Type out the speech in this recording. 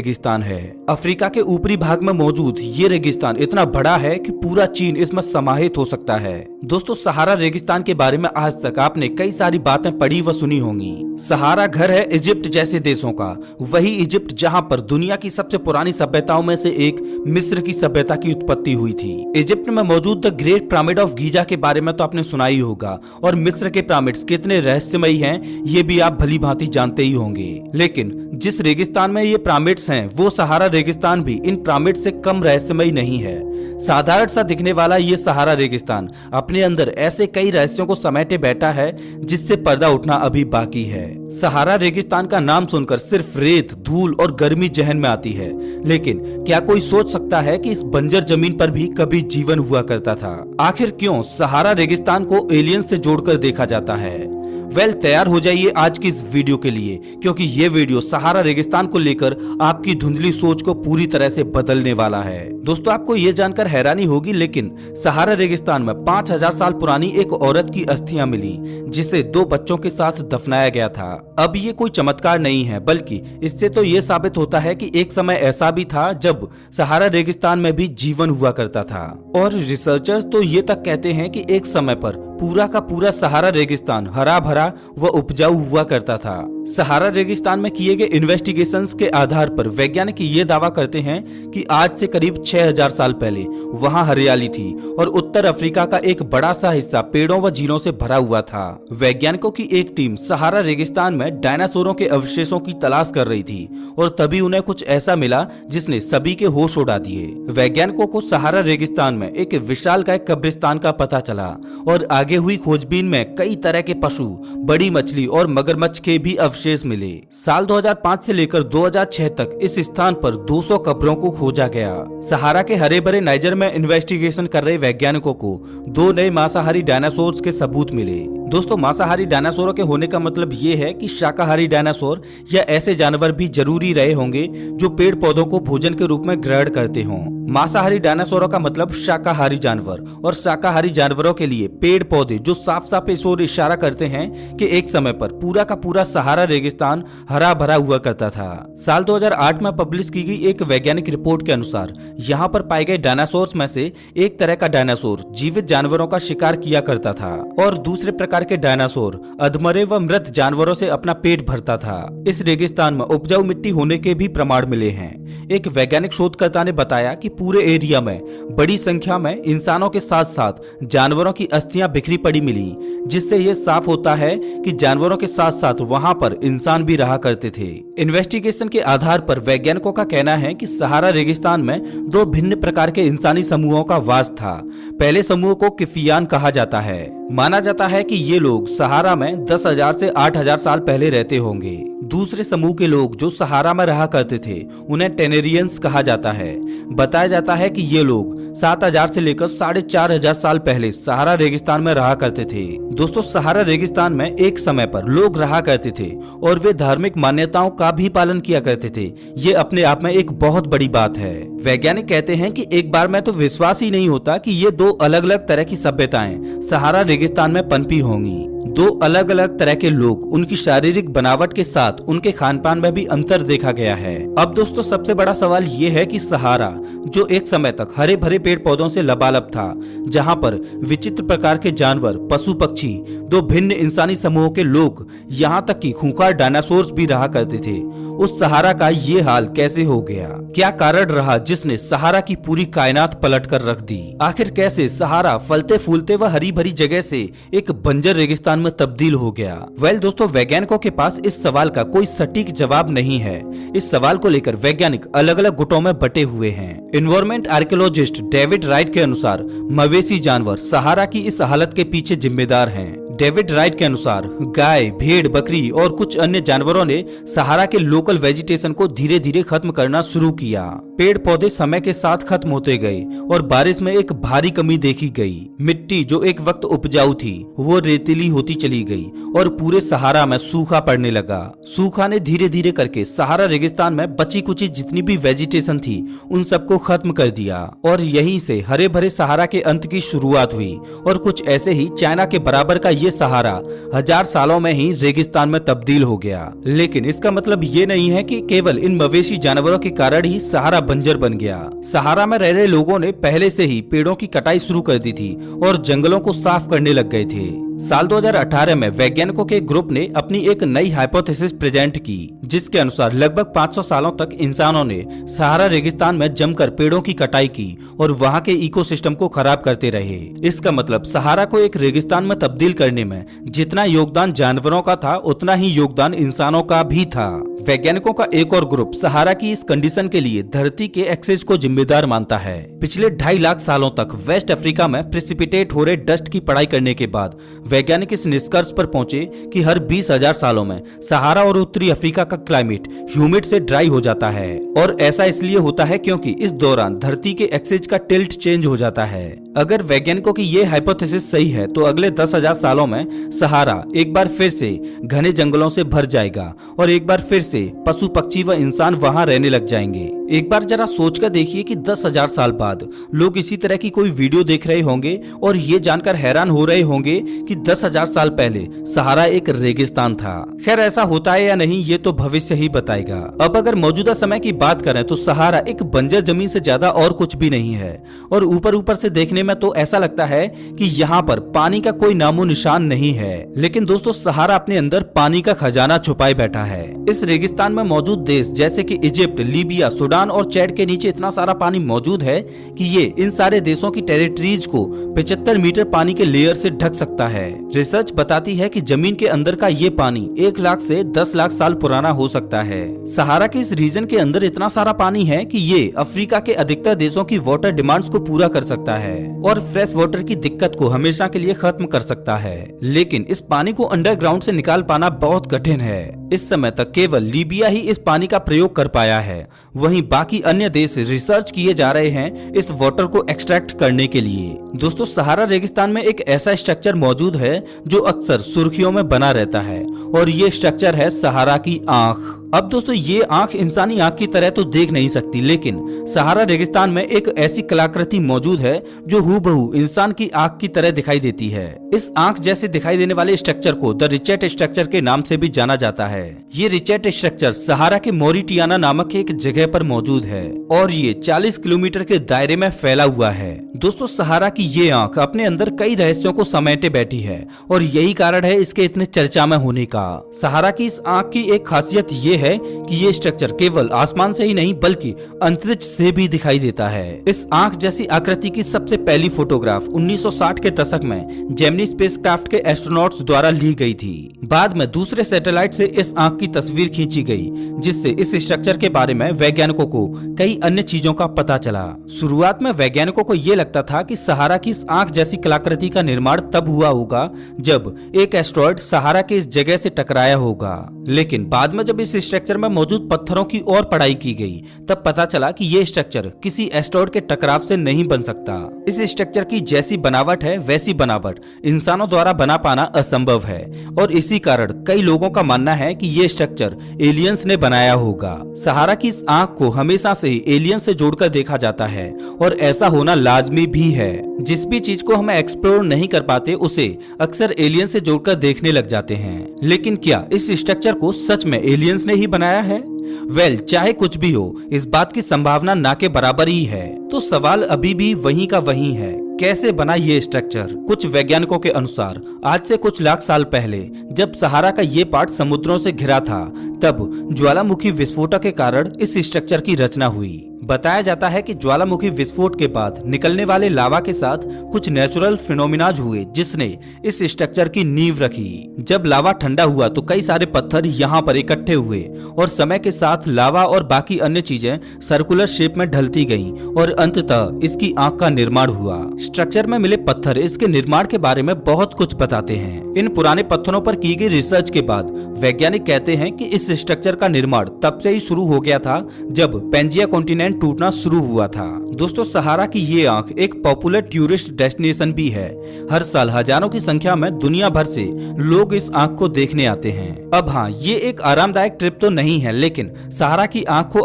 रेगिस्तान है। अफ्रीका के ऊपरी भाग में मौजूद ये रेगिस्तान इतना बड़ा है कि पूरा चीन इसमें समाहित हो सकता है। दोस्तों, सहारा रेगिस्तान के बारे में आज तक आपने कई सारी बातें पढ़ी व सुनी होंगी। सहारा घर है इजिप्ट जैसे देशों का, वही इजिप्ट जहां पर दुनिया की सबसे पुरानी सभ्यताओं में से एक मिस्र की सभ्यता की उत्पत्ति हुई थी। इजिप्ट में मौजूद the great pyramid of Giza के बारे में तो आपने सुना ही होगा, और मिस्र के पिरामिड्स कितने रहस्यमयी हैं ये भी आप भली भांति जानते ही होंगे। लेकिन जिस रेगिस्तान में ये पिरामिड्स हैं वो सहारा रेगिस्तान भी इन पिरामिड से कम रहस्यमयी नहीं है। साधारण सा दिखने वाला ये सहारा रेगिस्तान अपने अंदर ऐसे कई रहस्यों को समेटे बैठा है जिससे पर्दा उठना अभी बाकी है। सहारा रेगिस्तान का नाम सुनकर सिर्फ रेत, धूल और गर्मी जहन में आती है, लेकिन क्या कोई सोच सकता है कि इस बंजर जमीन पर भी कभी जीवन हुआ करता था? आखिर क्यों सहारा रेगिस्तान को एलियंस से जोड़कर देखा जाता है? तैयार हो जाइए आज की इस वीडियो के लिए, क्योंकि ये वीडियो सहारा रेगिस्तान को लेकर आपकी धुंधली सोच को पूरी तरह से बदलने वाला है। दोस्तों, आपको ये जानकर हैरानी होगी, लेकिन सहारा रेगिस्तान में 5000 साल पुरानी एक औरत की अस्थियां मिली जिसे 2 बच्चों के साथ दफनाया गया था। अब ये कोई चमत्कार नहीं है, बल्कि इससे तो ये साबित होता है कि एक समय ऐसा भी था जब सहारा रेगिस्तान में भी जीवन हुआ करता था। और रिसर्चर्स तो ये तक कहते हैं कि एक समय पर पूरा का पूरा सहारा रेगिस्तान हरा भरा व उपजाऊ हुआ करता था। सहारा रेगिस्तान में किए गए इन्वेस्टिगेशंस के आधार पर वैज्ञानिक ये दावा करते हैं कि आज से करीब 6000 साल पहले वहां हरियाली थी और उत्तर अफ्रीका का एक बड़ा सा हिस्सा पेड़ों व झीलों से भरा हुआ था। वैज्ञानिकों की एक टीम सहारा रेगिस्तान में डायनासोरों के अवशेषों की तलाश कर रही थी और तभी उन्हें कुछ ऐसा मिला जिसने सभी के होश उड़ा दिए। वैज्ञानिकों को सहारा रेगिस्तान में एक विशालकाय कब्रिस्तान का पता चला और आगे हुई खोजबीन में कई तरह के पशु, बड़ी मछली और मगरमच्छ के भी अवशेष मिले। साल 2005 से लेकर 2006 तक इस स्थान पर 200 कब्रों को खोजा गया। सहारा के हरे भरे नाइजर में इन्वेस्टिगेशन कर रहे वैज्ञानिकों को 2 नए मांसाहारी डायनासोर्स के सबूत मिले। दोस्तों, मांसाहारी डायनासोरों के होने का मतलब ये है कि शाकाहारी डायनासोर या ऐसे जानवर भी जरूरी रहे होंगे जो पेड़ पौधों को भोजन के रूप में ग्रहण करते हों। मांसाहारी डायनासोरों का मतलब शाकाहारी जानवर, और शाकाहारी जानवरों के लिए पेड़ पौधे जो साफ साफ इस ओर इशारा करते हैं कि एक समय पर पूरा का पूरा सहारा रेगिस्तान हरा भरा हुआ करता था। साल 2008 में पब्लिश की गई एक वैज्ञानिक रिपोर्ट के अनुसार यहाँ पर पाए गए डायनासोर्स में से एक तरह का डायनासोर जीवित जानवरों का शिकार किया करता था और दूसरे प्रकार के डायनासोर अधमरे व मृत जानवरों से अपना पेट भरता था। इस रेगिस्तान में उपजाऊ मिट्टी होने के भी प्रमाण मिले हैं। एक वैज्ञानिक शोधकर्ता ने बताया कि पूरे एरिया में बड़ी संख्या में इंसानों के साथ साथ जानवरों की अस्थियां बिखरी पड़ी मिली, जिससे ये साफ होता है कि जानवरों के साथ साथ वहां पर इंसान भी रहा करते थे। इन्वेस्टिगेशन के आधार पर वैज्ञानिकों का कहना है कि सहारा रेगिस्तान में 2 भिन्न प्रकार के इंसानी समूहों का वास था। पहले समूह को किफियान कहा जाता है। माना जाता है कि ये लोग सहारा में 10,000 से 8,000 साल पहले रहते होंगे। दूसरे समूह के लोग जो सहारा में रहा करते थे उन्हें टेनेरियंस कहा जाता है। बताया जाता है कि ये लोग 7,000 से लेकर 4,500 साल पहले सहारा रेगिस्तान में रहा करते थे। दोस्तों, सहारा रेगिस्तान में एक समय पर लोग रहा करते थे और वे धार्मिक मान्यताओं का भी पालन किया करते थे। ये अपने आप में एक बहुत बड़ी बात है। वैज्ञानिक कहते हैं कि एक बार में तो विश्वास ही नहीं होता कि ये 2 अलग अलग तरह की सभ्यताएं सहारा रेगिस्तान में पनपी होंगी। 2 अलग अलग तरह के लोग, उनकी शारीरिक बनावट के साथ उनके खान पान में भी अंतर देखा गया है। अब दोस्तों, सबसे बड़ा सवाल ये है कि सहारा जो एक समय तक हरे भरे पेड़ पौधों से लबालब था, जहां पर विचित्र प्रकार के जानवर, पशु पक्षी, 2 भिन्न इंसानी समूहों के लोग, यहाँ तक कि खूंखार डायनासोर्स भी रहा करते थे, उस सहारा का ये हाल कैसे हो गया? क्या कारण रहा जिसने सहारा की पूरी कायनात पलट कर रख दी? आखिर कैसे सहारा फलते फूलते व हरी भरी जगह से एक बंजर रेगिस्तान में तब्दील हो गया? दोस्तों, वैज्ञानिकों के पास इस सवाल का कोई सटीक जवाब नहीं है। इस सवाल को लेकर वैज्ञानिक अलग अलग गुटों में बटे हुए हैं। एनवायरमेंट आर्कियोलॉजिस्ट डेविड राइट के अनुसार मवेशी जानवर सहारा की इस हालत के पीछे जिम्मेदार हैं। डेविड राइट के अनुसार गाय, भेड़, बकरी और कुछ अन्य जानवरों ने सहारा के लोकल वेजिटेशन को धीरे धीरे खत्म करना शुरू किया। पेड़ पौधे समय के साथ खत्म होते गए और बारिश में एक भारी कमी देखी गई। मिट्टी जो एक वक्त उपजाऊ थी वो रेतीली होती चली गई और पूरे सहारा में सूखा पड़ने लगा। सूखा ने धीरे धीरे करके सहारा रेगिस्तान में बची कुची जितनी भी वेजिटेशन थी उन सबको खत्म कर दिया और यहीं से हरे भरे सहारा के अंत की शुरुआत हुई। और कुछ ऐसे ही चाइना के बराबर का ये सहारा 1000 सालों में ही रेगिस्तान में तब्दील हो गया। लेकिन इसका मतलब ये नहीं है कि केवल इन मवेशी जानवरों के कारण ही सहारा बंजर बन गया। सहारा में रह रहे लोगों ने पहले से ही पेड़ों की कटाई शुरू कर दी थी और जंगलों को साफ करने लग गए थे। साल 2018 में वैज्ञानिकों के ग्रुप ने अपनी एक नई हाइपोथेसिस प्रेजेंट की, जिसके अनुसार लगभग 500 सालों तक इंसानों ने सहारा रेगिस्तान में जमकर पेड़ों की कटाई की और वहां के इकोसिस्टम को खराब करते रहे। इसका मतलब सहारा को एक रेगिस्तान में तब्दील करने में जितना योगदान जानवरों का था उतना ही योगदान इंसानों का भी था। वैज्ञानिकों का एक और ग्रुप सहारा की इस कंडीशन के लिए धरती के एक्सेस को जिम्मेदार मानता है। पिछले 2.5 लाख सालों तक वेस्ट अफ्रीका में प्रेसिपिटेट हो रहे डस्ट की पढ़ाई करने के बाद वैज्ञानिक इस निष्कर्ष पर पहुंचे कि हर 20,000 सालों में सहारा और उत्तरी अफ्रीका का क्लाइमेट ह्यूमिड से ड्राई हो जाता है। और ऐसा इसलिए होता है क्योंकि इस दौरान धरती के एक्सेस का टिल्ट चेंज हो जाता है। अगर वैज्ञानिकों की ये हाइपोथेसिस सही है तो अगले 10,000 सालों में सहारा एक बार फिर से घने जंगलों से भर जाएगा और एक बार फिर से पशु पक्षी व इंसान वहां रहने लग जाएंगे। एक बार जरा सोचकर देखिए कि 10,000 साल बाद लोग इसी तरह की कोई वीडियो देख रहे होंगे और ये जानकर हैरान हो रहे होंगे कि 10,000 साल पहले सहारा एक रेगिस्तान था। खैर ऐसा होता है या नहीं ये तो भविष्य ही बताएगा। अब अगर मौजूदा समय की बात करें तो सहारा एक बंजर जमीन से ज्यादा और कुछ भी नहीं है और ऊपर से देखने में तो ऐसा लगता है कि यहाँ पर पानी का कोई नामो निशान नहीं है। लेकिन दोस्तों सहारा अपने अंदर पानी का खजाना छुपाए बैठा है। इस रेगिस्तान में मौजूद देश जैसे कि इजिप्ट, लीबिया, सूडान और चैड के नीचे इतना सारा पानी मौजूद है कि ये इन सारे देशों की टेरिटरीज को 75 मीटर पानी के लेयर से ढक सकता है। रिसर्च बताती है कि जमीन के अंदर का ये पानी 1 लाख से 10 लाख साल पुराना हो सकता है। सहारा के इस रीजन के अंदर इतना सारा पानी है कि ये अफ्रीका के अधिकतर देशों की वाटर डिमांड्स को पूरा कर सकता है और फ्रेश वाटर की दिक्कत को हमेशा के लिए खत्म कर सकता है। लेकिन इस पानी को अंडरग्राउंड से निकाल पाना बहुत कठिन है। इस समय तक केवल लीबिया ही इस पानी का प्रयोग कर पाया है। वहीं बाकी अन्य देश रिसर्च किए जा रहे हैं इस वाटर को एक्सट्रैक्ट करने के लिए। दोस्तों सहारा रेगिस्तान में एक ऐसा स्ट्रक्चर मौजूद है जो अक्सर सुर्खियों में बना रहता है और ये स्ट्रक्चर है सहारा की आंख। अब दोस्तों ये आंख इंसानी आंख की तरह तो देख नहीं सकती, लेकिन सहारा रेगिस्तान में एक ऐसी कलाकृति मौजूद है जो हूबहू इंसान की आंख की तरह दिखाई देती है। इस आंख जैसे दिखाई देने वाले स्ट्रक्चर को द रिचेट स्ट्रक्चर के नाम से भी जाना जाता है। ये रिचेट स्ट्रक्चर सहारा के मोरिटियाना नामक एक जगह पर मौजूद है और ये 40 किलोमीटर के दायरे में फैला हुआ है। दोस्तों सहारा की ये आंख अपने अंदर कई रहस्यों को समेटे बैठी है और यही कारण है इसके इतने चर्चा में होने का। सहारा की इस आंख की एक खासियत ये है कि ये स्ट्रक्चर केवल आसमान से ही नहीं बल्कि अंतरिक्ष से भी दिखाई देता है। इस आंख जैसी आकृति की सबसे पहली फोटोग्राफ 1960 के दशक में जेमिनी स्पेसक्राफ्ट के एस्ट्रोनॉट्स द्वारा ली गई थी। बाद में दूसरे सैटेलाइट से इस आंख की तस्वीर खींची गई, जिससे इस स्ट्रक्चर के बारे में वैज्ञानिकों को कई अन्य चीजों का पता चला। शुरुआत में वैज्ञानिकों को यह लगता था कि सहारा की इस आंख जैसी कलाकृति का निर्माण तब हुआ होगा जब एक एस्ट्रॉयड सहारा के इस जगह से टकराया होगा। लेकिन बाद में जब इस स्ट्रक्चर में मौजूद पत्थरों की और पढ़ाई की गई तब पता चला कि ये स्ट्रक्चर किसी एस्ट्रॉयड के टकराव से नहीं बन सकता। इस स्ट्रक्चर की जैसी बनावट है वैसी बनावट इंसानों द्वारा बना पाना असंभव है और इसी कारण कई लोगों का मानना है कि ये स्ट्रक्चर एलियंस ने बनाया होगा। सहारा की इस आंख को हमेशा से ही एलियंस से जोड़कर देखा जाता है और ऐसा होना लाजमी भी है। जिस भी चीज को हम एक्सप्लोर नहीं कर पाते उसे अक्सर एलियन से जोड़कर देखने लग जाते हैं। लेकिन क्या इस स्ट्रक्चर को सच में एलियंस ने ही बनाया है? चाहे कुछ भी हो, इस बात की संभावना ना के बराबर ही है। तो सवाल अभी भी वहीं का वहीं है, कैसे बना ये स्ट्रक्चर? कुछ वैज्ञानिकों के अनुसार आज से कुछ लाख साल पहले जब सहारा का ये पार्ट समुद्रों से घिरा था तब ज्वालामुखी विस्फोटक के कारण इस स्ट्रक्चर की रचना हुई। बताया जाता है कि ज्वालामुखी विस्फोट के बाद निकलने वाले लावा के साथ कुछ नेचुरल फिनोमिनाज हुए जिसने इस स्ट्रक्चर की नींव रखी। जब लावा ठंडा हुआ तो कई सारे पत्थर यहाँ पर इकट्ठे हुए और समय के साथ लावा और बाकी अन्य चीजें सर्कुलर शेप में ढलती गईं और अंततः इसकी आंख का निर्माण हुआ। स्ट्रक्चर में मिले पत्थर इसके निर्माण के बारे में बहुत कुछ बताते हैं। इन पुराने पत्थरों पर की गई रिसर्च के बाद वैज्ञानिक कहते हैं कि इस स्ट्रक्चर का निर्माण तब से ही शुरू हो गया था जब पेंजिया कॉन्टिनेंट आइलैंड टूटना शुरू हुआ था। दोस्तों सहारा की ये आंख एक पॉपुलर टूरिस्ट डेस्टिनेशन भी है। हर साल हजारों की संख्या में दुनिया भर से लोग इस आंख को देखने आते हैं। अब हाँ, ये एक आरामदायक ट्रिप तो नहीं है, लेकिन सहारा की आंख को